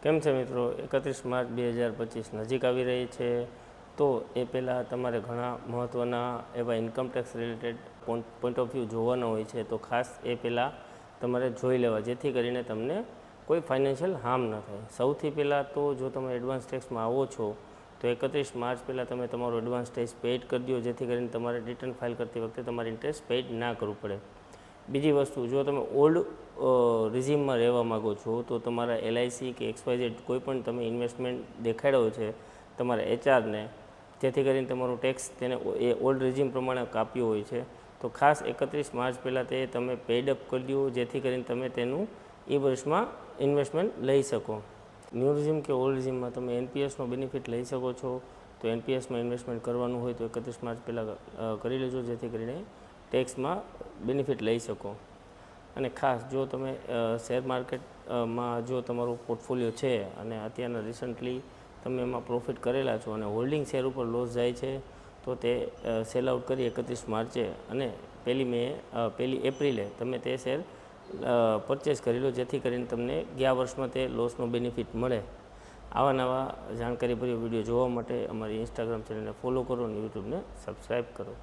કેમ છે મિત્રો? 31 માર્ચ 2025 નજીક આવી રહી છે, તો એ પહેલાં તમારે ઘણા મહત્ત્વના એવા income tax related point of view જોવાના હોય છે, તો ખાસ એ પહેલાં તમારે જોઈ લેવા, જેથી કરીને તમને કોઈ ફાઇનાન્શિયલ હાર્મ ન થાય. સૌથી પહેલાં તો જો તમે એડવાન્સ ટેક્સમાં આવો છો તો 31 માર્ચ પહેલાં તમે તમારો એડવાન્સ ટેક્સ પેઇડ કરી દો, જેથી કરીને તમારે રિટર્ન ફાઇલ કરતી વખતે તમારે ઇન્ટરેસ્ટ પેઇડ ના કરવું પડે. બીજી વસ્તુ, જો તમે ઓલ્ડ રિઝીમમાં રહેવા માગો છો તો તમારા LIC કે XYZ કોઈ પણ તમે ઇન્વેસ્ટમેન્ટ દેખાડ્યો છે તમારા HRને, જેથી કરીને તમારું ટેક્સ તેને એ ઓલ્ડ રિઝીમ પ્રમાણે કાપ્યું હોય છે, તો ખાસ 31 માર્ચ પહેલાં તે તમે પેડ અપ કરી દો, જેથી કરીને તમે તેનું એ વર્ષમાં ઇન્વેસ્ટમેન્ટ લઈ શકો. ન્યૂ રિઝીમ કે ઓલ્ડ રિઝીમમાં તમે NPSનો બેનિફિટ લઈ શકો છો, તો NPSમાં ઇન્વેસ્ટમેન્ટ કરવાનું હોય તો 31 માર્ચ પહેલાં કરી લેજો, જેથી કરીને ટેક્સમાં બેનિફિટ લઈ શકો. અને ખાસ જો તમે શેર માર્કેટમાં જો તમારું પોર્ટફોલિયો છે અને અત્યારના રિસન્ટલી તમે એમાં પ્રોફિટ કરેલા છો અને હોલ્ડિંગ શેર ઉપર લોસ જાય છે, તો તે સેલ આઉટ કરી 31 માર્ચે અને 1 એપ્રિલે તમે તે શેર પરચેસ કરી લો, જેથી કરીને તમને ગયા વર્ષમાં તે લોસનો બેનિફિટ મળે. આવા નવા જાણકારીભર્યો વિડીયો જોવા માટે અમારી ઇન્સ્ટાગ્રામ ચેનલને ફોલો કરો અને યુટ્યુબને સબસ્ક્રાઈબ કરો.